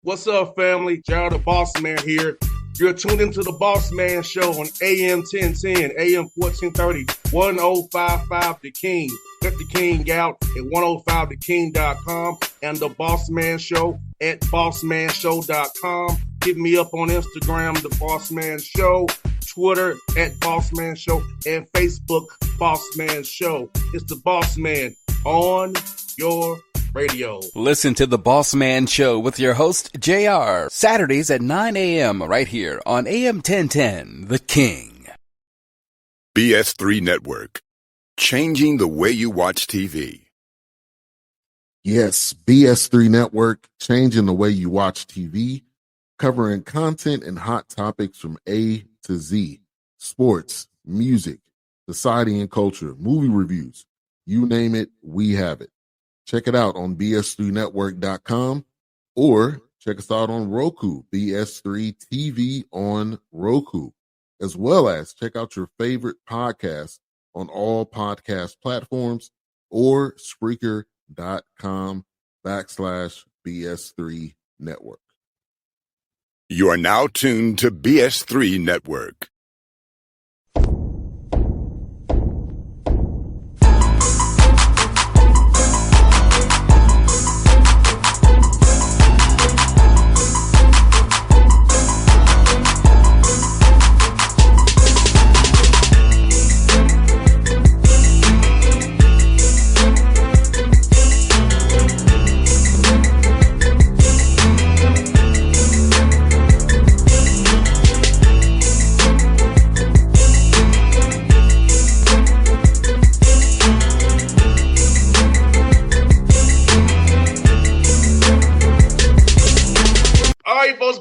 What's up, family? Gerald the Bossman here. You're tuned into the Bossman Show on AM 1010, AM 1430, 1055 The King. Let the King out at 105theking.com and the Bossman Show at bossmanshow.com. Hit me up on Instagram, the Bossman Show, Twitter at Bossman Show, and Facebook, Bossman Show. It's the Bossman on your radio. Listen to the Bossman Show with your host, JR, Saturdays at 9 a.m. right here on AM 1010, The King. BS3 Network, changing the way you watch TV. Yes, BS3 Network, changing the way you watch TV, covering content and hot topics from A to Z, sports, music, society and culture, movie reviews, you name it, we have it. Check it out on bs3network.com or check us out on Roku, BS3 TV on Roku, as well as check out your favorite podcast on all podcast platforms or Spreaker.com/BS3 Network. You are now tuned to BS3 Network.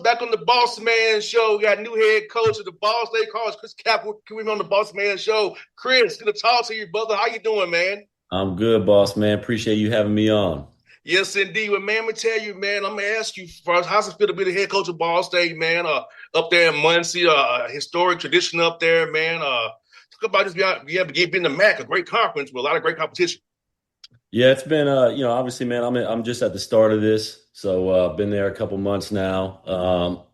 Back on the Bossman Show. We got new head coach of the Ball State College, Chris Capko. Can we be on the Bossman Show? Chris, good to talk to you, brother. How you doing, man? I'm good, boss, man. Appreciate you having me on. Yes, indeed. Well, man, let me tell you, man, I'm going to ask you first, how's it feel to be the head coach of Ball State, man? Up there in Muncie, historic tradition up there, man. Talk about this being the MAC, a great conference with a lot of great competition. Yeah, it's been, obviously, man, I'm just at the start of this. So been there a couple months now.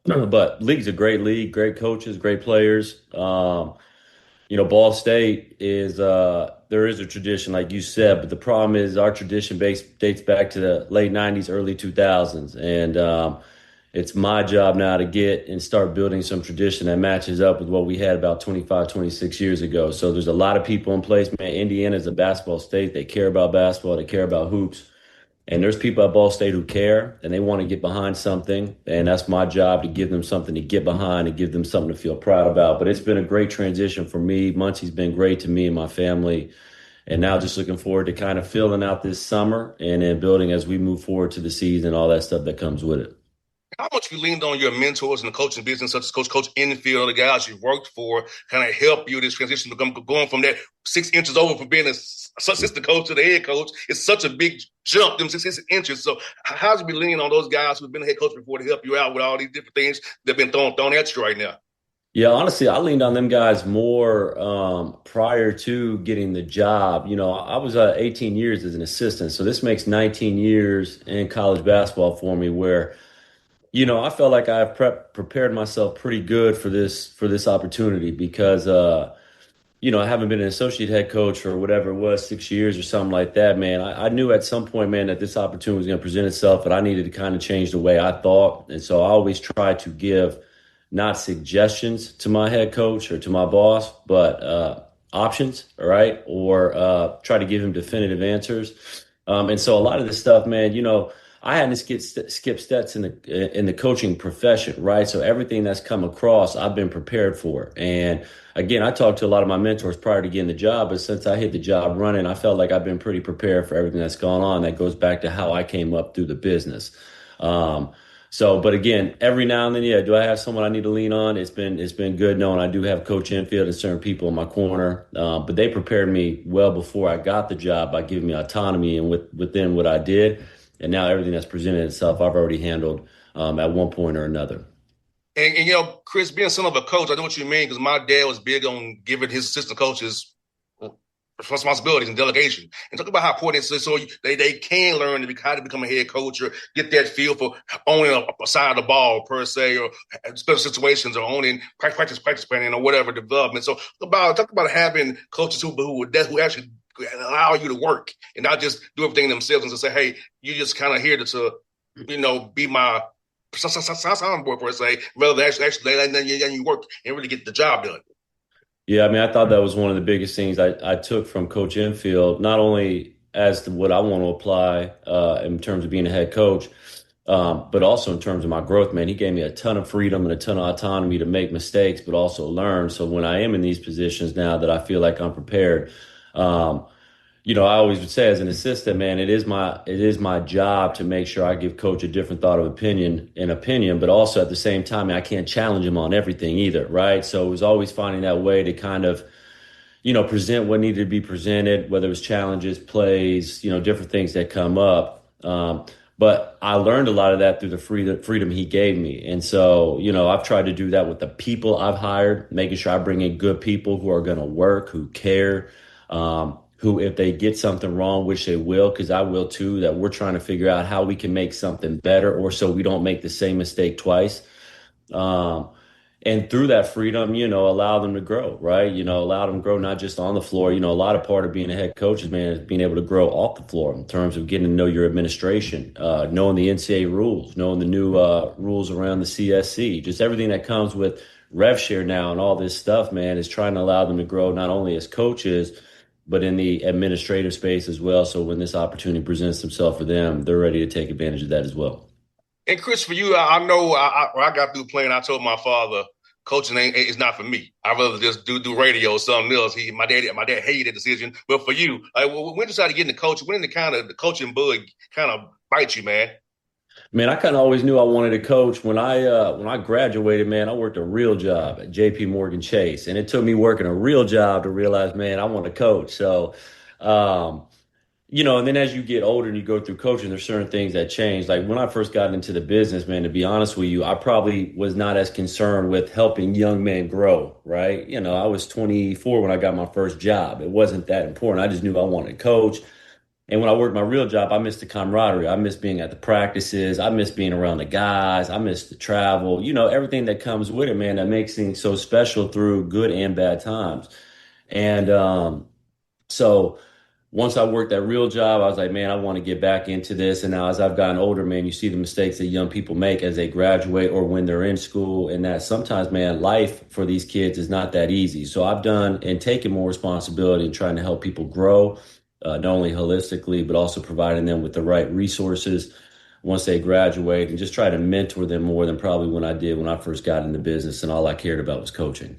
But league's a great league, great coaches, great players. Ball State is there is a tradition, like you said, but the problem is our tradition dates back to the late 90s, early 2000s. And it's my job now to get and start building some tradition that matches up with what we had about 25, 26 years ago. So there's a lot of people in place, man. Indiana is a basketball state. They care about basketball. They care about hoops. And there's people at Ball State who care and they want to get behind something. And that's my job, to give them something to get behind and give them something to feel proud about. But it's been a great transition for me. Muncie's been great to me and my family. And now just looking forward to kind of filling out this summer and then building as we move forward to the season, all that stuff that comes with it. How much you leaned on your mentors in the coaching business, such as Coach Enfield, the guys you've worked for, kind of help you this transition, going from that 6 inches over from being assistant coach to the head coach? It's such a big jump, them 6 inches. So how's you be leaning on those guys who've been head coach before to help you out with all these different things that have been thrown at you right now? Yeah, honestly, I leaned on them guys more prior to getting the job. I was 18 years as an assistant, so this makes 19 years in college basketball for me where I felt like I've prepared myself pretty good for this opportunity because, I haven't been an associate head coach for whatever it was, 6 years or something like that, man. I knew at some point, man, that this opportunity was going to present itself, and I needed to kind of change the way I thought. And so I always try to give not suggestions to my head coach or to my boss, but options, all right, or try to give him definitive answers. And so a lot of this stuff, man, I hadn't skipped steps in the coaching profession, right? So everything that's come across, I've been prepared for. And again, I talked to a lot of my mentors prior to getting the job, but since I hit the job running, I felt like I've been pretty prepared for everything that's gone on. That goes back to how I came up through the business. But again, every now and then, do I have someone I need to lean on? It's been good knowing I do have Coach Enfield and certain people in my corner, but they prepared me well before I got the job by giving me autonomy and within what I did. And now everything that's presented itself, I've already handled at one point or another. And Chris, being son of a coach, I know what you mean, because my dad was big on giving his assistant coaches responsibilities and delegation, and talk about how important it is so they can learn how to become a head coach or get that feel for owning a side of the ball per se, or special situations, or owning practice planning or whatever development. So talk about having coaches who actually allow you to work and not just do everything themselves and just say, hey, you just kind of here to be my soundboard per se, rather than actually letting you work and really get the job done. Yeah, I mean, I thought that was one of the biggest things I took from Coach Enfield, not only as to what I want to apply in terms of being a head coach, but also in terms of my growth, man. He gave me a ton of freedom and a ton of autonomy to make mistakes, but also learn. So when I am in these positions now that I feel like I'm prepared, um, I always would say as an assistant, man, it is my job to make sure I give coach a different thought of opinion, but also at the same time, I can't challenge him on everything either, right? So it was always finding that way to kind of, present what needed to be presented, whether it was challenges, plays, different things that come up. But I learned a lot of that through the freedom he gave me. And so, I've tried to do that with the people I've hired, making sure I bring in good people who are going to work, who care, who, if they get something wrong, which they will, because I will too, that we're trying to figure out how we can make something better or so we don't make the same mistake twice. Um, and through that freedom, allow them to grow, right? Allow them to grow not just on the floor. A lot of part of being a head coach is being able to grow off the floor in terms of getting to know your administration, knowing the NCAA rules, knowing the new rules around the CSC, just everything that comes with rev share now and all this stuff, man, is trying to allow them to grow not only as coaches, but in the administrative space as well. So when this opportunity presents itself for them, they're ready to take advantage of that as well. And Chris, for you, I know when I got through playing, I told my father, coaching is not for me. I'd rather just do radio or something else. My dad hated that decision. But for you, when you decided to get into coaching, when did the coaching bug kind of bite you, man? Man, I kind of always knew I wanted to coach. When I graduated, man, I worked a real job at JP Morgan Chase, and it took me working a real job to realize, man, I want to coach. So, um, and then as you get older and you go through coaching, there's certain things that change. Like when I first got into the business, man, to be honest with you, I probably was not as concerned with helping young men grow, right? I was 24 when I got my first job. It wasn't that important. I just knew I wanted to coach. And when I worked my real job, I missed the camaraderie. I missed being at the practices. I missed being around the guys. I missed the travel, everything that comes with it, man, that makes things so special through good and bad times. And so once I worked that real job, I was like, man, I want to get back into this. And now as I've gotten older, man, you see the mistakes that young people make as they graduate or when they're in school. And that sometimes, man, life for these kids is not that easy. So I've done and taken more responsibility in trying to help people grow, not only holistically, but also providing them with the right resources once they graduate and just try to mentor them more than probably when I did when I first got into business and all I cared about was coaching.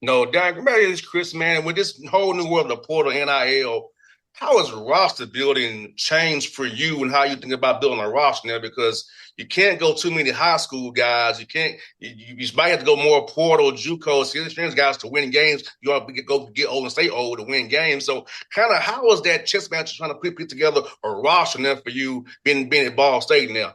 No, Darren, remember this, Chris, man, with this whole new world of the portal, NIL, how has roster building changed for you and how you think about building a roster now? Because you can't go too many high school guys. You might have to go more portal, JUCO, experienced guys to win games. You ought to go get old and stay old to win games. So kind of how is that chess match trying to put together a roster now for you being at Ball State now?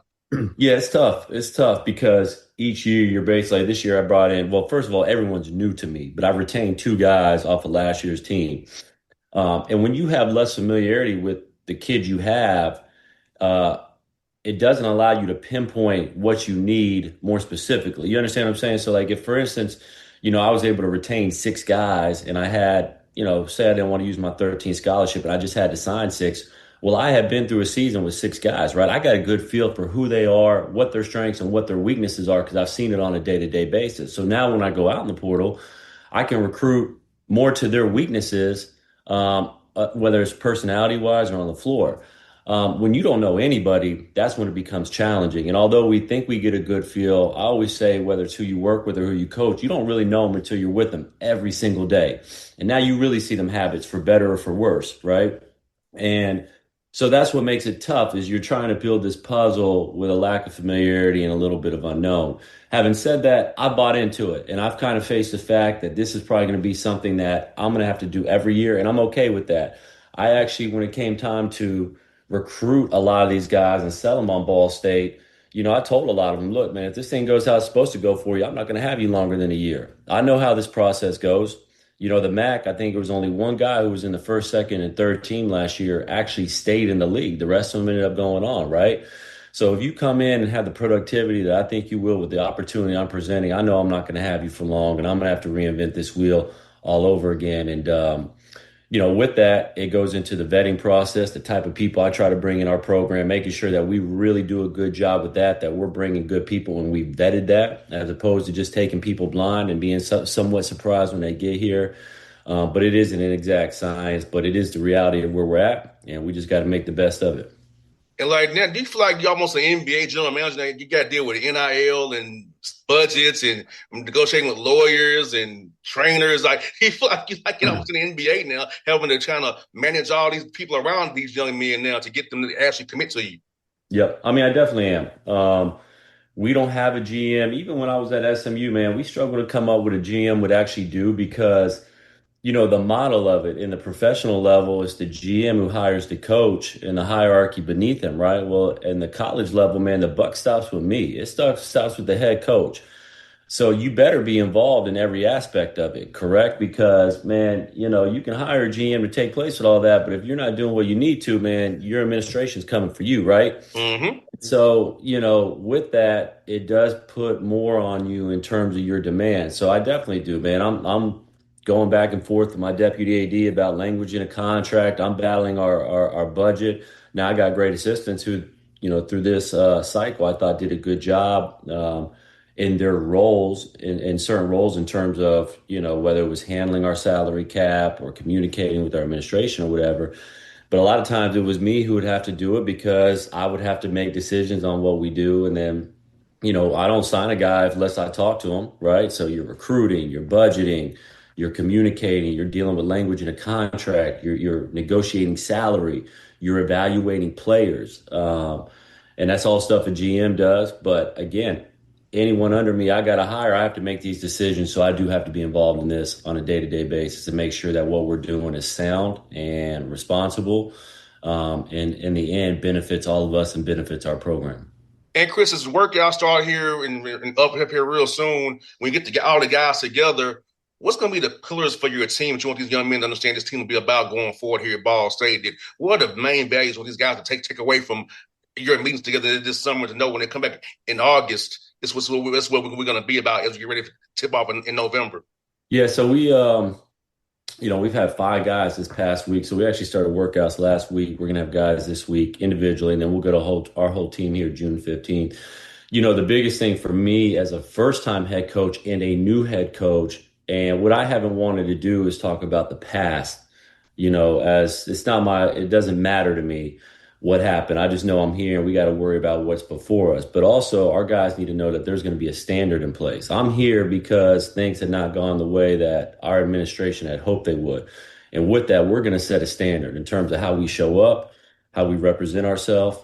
Yeah, it's tough. It's tough because each year you're basically like this year I brought in, well, first of all, everyone's new to me, but I retained two guys off of last year's team. And when you have less familiarity with the kids you have, uh, it doesn't allow you to pinpoint what you need more specifically. You understand what I'm saying? So like if, for instance, I was able to retain six guys and I had, say I didn't want to use my 13 scholarship and I just had to sign six. Well, I had been through a season with six guys, right? I got a good feel for who they are, what their strengths and what their weaknesses are because I've seen it on a day-to-day basis. So now when I go out in the portal, I can recruit more to their weaknesses, whether it's personality wise or on the floor. When you don't know anybody, that's when it becomes challenging. And although we think we get a good feel, I always say whether it's who you work with or who you coach, you don't really know them until you're with them every single day. And now you really see them habits for better or for worse, right? And so that's what makes it tough is you're trying to build this puzzle with a lack of familiarity and a little bit of unknown. Having said that, I bought into it and I've kind of faced the fact that this is probably going to be something that I'm going to have to do every year. And I'm okay with that. I actually, when it came time to recruit a lot of these guys and sell them on Ball State, I told a lot of them, look, man, if this thing goes how it's supposed to go for you, I'm not going to have you longer than a year. I know how this process goes. The MAC, I think it was only one guy who was in the first, second, and third team last year actually stayed in the league. The rest of them ended up going on, right? So if you come in and have the productivity that I think you will with the opportunity I'm presenting, I know I'm not going to have you for long, and I'm going to have to reinvent this wheel all over again. And with that, it goes into the vetting process, the type of people I try to bring in our program, making sure that we really do a good job with that we're bringing good people and we vetted that, as opposed to just taking people blind and being somewhat surprised when they get here. But it isn't an exact science, but it is the reality of where we're at, and we just got to make the best of it. And like now, do you feel like you're almost an NBA general manager? Now? You got to deal with NIL and budgets and negotiating with lawyers and trainers. Like you feel like you're almost in the NBA now, having to kind of manage all these people around these young men now to get them to actually commit to you. Yep. I mean, I definitely am. We don't have a GM. Even when I was at SMU, man, we struggled to come up with a GM would actually do because the model of it in the professional level is the GM who hires the coach and the hierarchy beneath him, right? Well, in the college level, man, the buck stops with me. It stops with the head coach. So you better be involved in every aspect of it, correct? Because, man, you can hire a GM to take place with all that, but if you're not doing what you need to, man, your administration's coming for you, right? Mm-hmm. So, with that, it does put more on you in terms of your demands. So I definitely do, man. I'm going back and forth with my deputy AD about language in a contract. I'm battling our budget. Now I got great assistants who, through this cycle, I thought did a good job in their roles, in certain roles in terms of, whether it was handling our salary cap or communicating with our administration or whatever. But a lot of times it was me who would have to do it because I would have to make decisions on what we do. And then, I don't sign a guy unless I talk to him, right? So you're recruiting, you're budgeting, you're communicating, you're dealing with language in a contract, you're negotiating salary, you're evaluating players. And that's all stuff a GM does. But again, anyone under me, I got to hire. I have to make these decisions. So I do have to be involved in this on a day-to-day basis to make sure that what we're doing is sound and responsible. And in the end, benefits all of us and benefits our program. And Chris's workout start here and up here real soon. When you get to get all the guys together, what's going to be the pillars for your team that you want these young men to understand this team will be about going forward here at Ball State? What are the main values for these guys to take away from your meetings together this summer to know when they come back in August, this was what we're going to be about as we get ready to tip off in November? Yeah, so we've had 5 guys this past week. So we actually started workouts last week. We're going to have guys this week individually, and then we'll go to our whole team here June 15th. The biggest thing for me as a first-time head coach and a new head coach, and what I haven't wanted to do is talk about the past, as it doesn't matter to me what happened. I just know I'm here and we got to worry about what's before us. But also our guys need to know that there's going to be a standard in place. I'm here because things had not gone the way that our administration had hoped they would. And with that, we're going to set a standard in terms of how we show up, how we represent ourselves,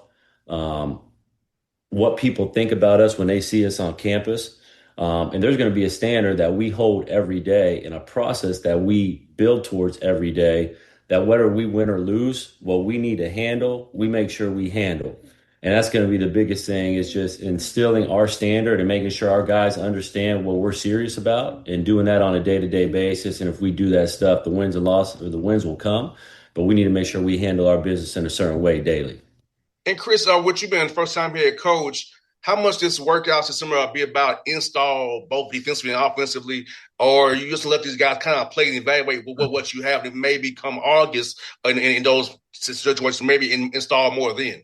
what people think about us when they see us on campus. And there's going to be a standard that we hold every day and a process that we build towards every day, that whether we win or lose, what we need to handle, we make sure we handle. And that's going to be the biggest thing, is just instilling our standard and making sure our guys understand what we're serious about and doing that on a day-to-day basis. And if we do that stuff, the wins and losses, or the wins will come. But we need to make sure we handle our business in a certain way daily. And Chris, with you being the first time head coach, how much this workouts this summer will be about install both defensively and offensively, or you just let these guys kind of play and evaluate what you have, and maybe come August in those situations, maybe install more then?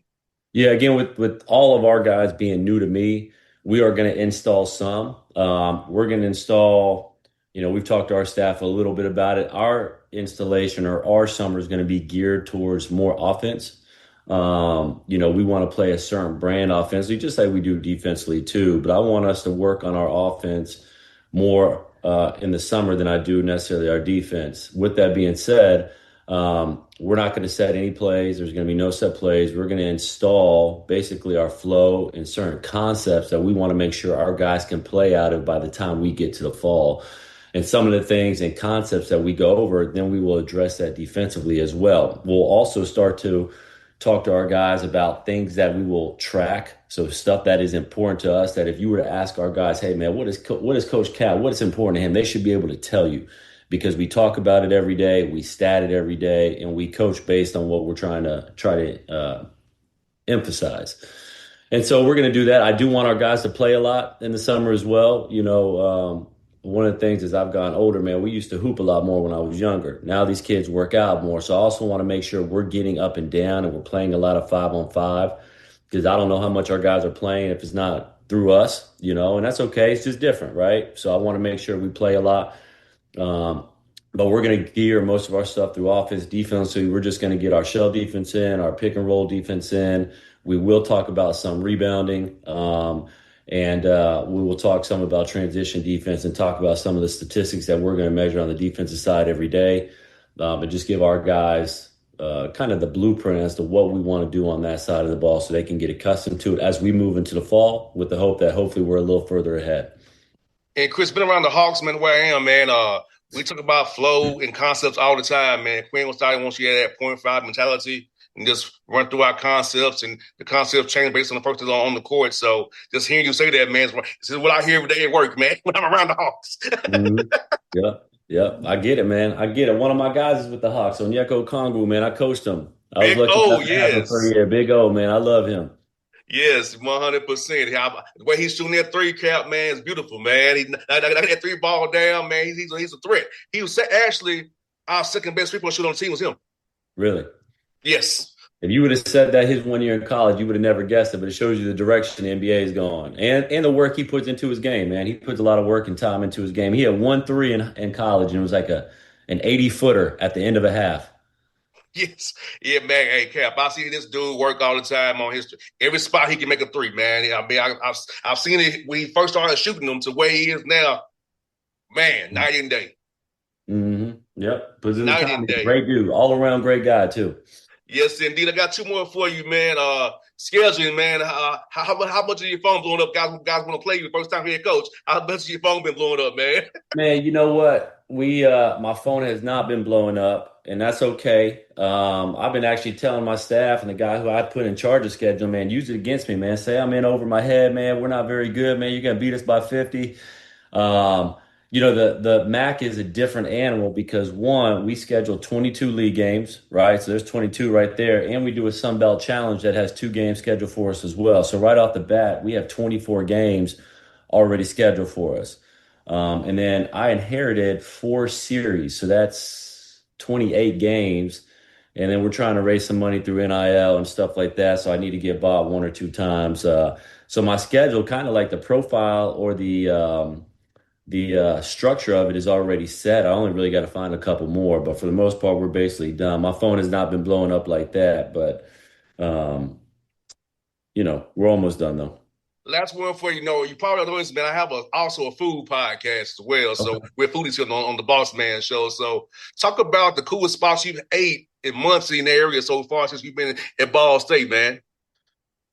Yeah, again, with all of our guys being new to me, we are going to install some. We're going to install, we've talked to our staff a little bit about it. Our installation or our summer is going to be geared towards more offense. We want to play a certain brand offensively, just like we do defensively too. But I want us to work on our offense more in the summer than I do necessarily our defense. With that being said, we're not going to set any plays. There's going to be no set plays. We're going to install basically our flow and certain concepts that we want to make sure our guys can play out of by the time we get to the fall. And some of the things and concepts that we go over, then we will address that defensively as well. We'll also start to talk to our guys about things that we will track. So stuff that is important to us, that if you were to ask our guys, hey man, what is Coach Cal, what is important to him? They should be able to tell you, because we talk about it every day, we stat it every day, and we coach based on what we're trying to emphasize. And so we're going to do that. I do want our guys to play a lot in the summer as well. One of the things is I've gotten older, man. We used to hoop a lot more when I was younger. Now these kids work out more. So I also want to make sure we're getting up and down and we're playing a lot of 5-on-5 because I don't know how much our guys are playing if it's not through us, and that's okay. It's just different, right? So I want to make sure we play a lot. But we're going to gear most of our stuff through offense, defense. So we're just going to get our shell defense in, our pick and roll defense in. We will talk about some rebounding, and we will talk some about transition defense and talk about some of the statistics that we're going to measure on the defensive side every day. But just give our guys kind of the blueprint as to what we want to do on that side of the ball so they can get accustomed to it as we move into the fall with the hope that hopefully we're a little further ahead. And Chris, been around the Hawks, man, where I am, man. We talk about flow and concepts all the time, man. Quinn was starting once you had that 0.5 mentality and just run through our concepts, and the concepts change based on the person on the court. So just hearing you say that, man, this is what I hear every day at work, man, when I'm around the Hawks. Mm-hmm. Yep. I get it, man. I get it. One of my guys is with the Hawks, Onyeka Okongwu, man. I coached him. I was lucky enough to have him for a year. Big O, man. I love him. Yes, 100%. The way he's shooting that three, Cap, man, is beautiful, man. He that three ball down, man. He's a threat. He was actually our second best three-point shooter on the team was him. Really? Yes. If you would have said that his 1 year in college, you would have never guessed it. But it shows you the direction the NBA is going, and the work he puts into his game, man. He puts a lot of work and time into his game. He had 1 3 in college, and it was like an 80-footer at the end of a half. Yes. Yeah, man. Hey, Cap, I see this dude work all the time on every spot he can make a three, man. I mean, I've seen it when he first started shooting them to where he is now. Man, night and day. Mm-hmm. Yep. Puts in the night time. and day. Great dude. All around great guy, too. Yes, indeed. I got 2 more for you, man. Scheduling, man. How much of your phone blowing up? Guys want to play you the first time head coach. How much of your phone been blowing up, man? Man, you know what? My phone has not been blowing up, and that's okay. I've been actually telling my staff and the guy who I put in charge of scheduling, man, use it against me, man. Say I'm in over my head, man. We're not very good, man. You're gonna beat us by 50. The MAC is a different animal because one, we schedule 22 league games, right? So there's 22 right there, and we do a Sun Belt Challenge that has 2 games scheduled for us as well. So right off the bat, we have 24 games already scheduled for us. And then I inherited 4 series, so that's 28 games. And then we're trying to raise some money through NIL and stuff like that. So I need to get bought 1 or 2 times. So my schedule, kind of like the profile or the structure of it is already set. I only really got to find a couple more, but for the most part, we're basically done. My phone has not been blowing up like that, but we're almost done though. Last one for you probably noticed, man, I have also a food podcast as well. Okay. So we're foodies here on the Bossman show. So talk about the coolest spots you've ate in Muncie in the area so far since you've been at Ball State, man.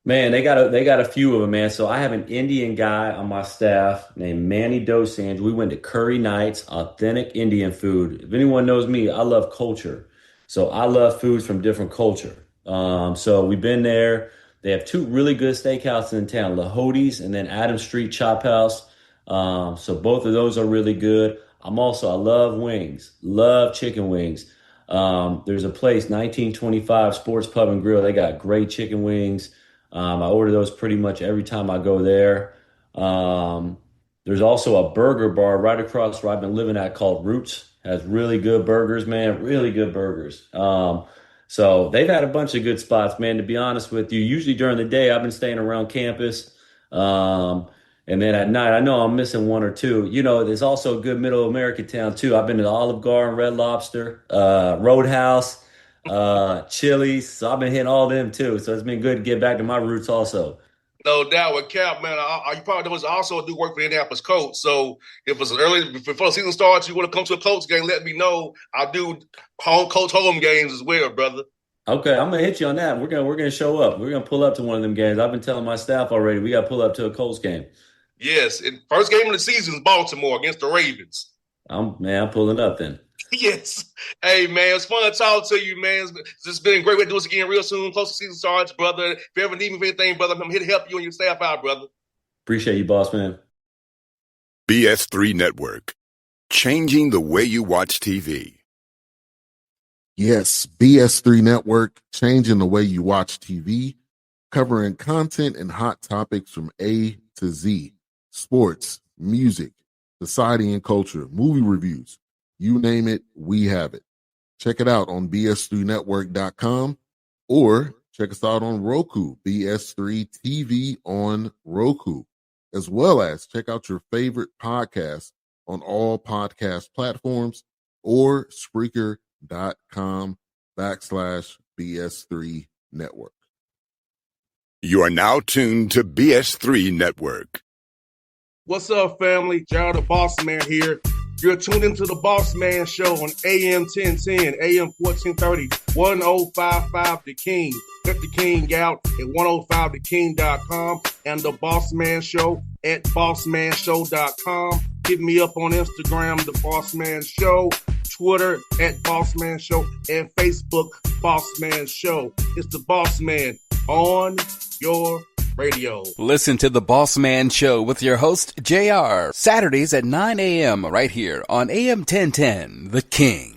Man, they got a few of them, man. So I have an Indian guy on my staff named Manny Dosanjh. We went to Curry Nights, authentic Indian food. If anyone knows me, I love culture. So I love foods from different culture. So we've been there. They have 2 really good steakhouses in town, Lahodi's and then Adams Street Chop House. So both of those are really good. I love wings, love chicken wings. There's a place, 1925 Sports Pub and Grill. They got great chicken wings. I order those pretty much every time I go there. There's also a burger bar right across where I've been living at called Roots. Has really good burgers, man. Really good burgers. So they've had a bunch of good spots, man, to be honest with you. Usually during the day, I've been staying around campus. And then at night, I know I'm missing 1 or 2. There's also a good middle America town, too. I've been to Olive Garden, Red Lobster, Roadhouse, Chili's. So I've been hitting all them, too. So it's been good to get back to my roots also. No doubt with Cap, man. You probably know I also do work for the Indianapolis Colts. So if it's before the season starts, you want to come to a Colts game, let me know. I do Colts home games as well, brother. Okay, I'm gonna hit you on that. We're gonna show up. We're gonna pull up to one of them games. I've been telling my staff already. We got to pull up to a Colts game. Yes, and first game of the season is Baltimore against the Ravens. I'm pulling up then. Yes. Hey, man, it's fun to talk to you, man. It's been a great way to do this again real soon. Close to season starts, brother. If you ever need me for anything, brother, I'm here to help you and your staff out, brother. Appreciate you, boss man. BS3 Network. changing the way you watch TV. Yes, BS3 Network, changing the way you watch TV, covering content and hot topics from A to Z, sports, music, society and culture, movie reviews, you name it, we have it. Check it out on bs3network.com or check us out on Roku, BS3 TV on Roku, as well as check out your favorite podcast on all podcast platforms or Spreaker.com/BS3 Network. You are now tuned to BS3 Network. What's up, family? Gerald the Bossman here. You're tuned into the Bossman Show on AM 1010, AM 1430, 1055 The King. Let the King out at 105theking.com and the Bossman Show at bossmanshow.com. Hit me up on Instagram, The Bossman Show, Twitter at Bossman Show, and Facebook, Bossman Show. It's the Bossman on your radio. Listen to The Bossman Show with your host, JR, Saturdays at 9 a.m. right here on AM 1010, The King.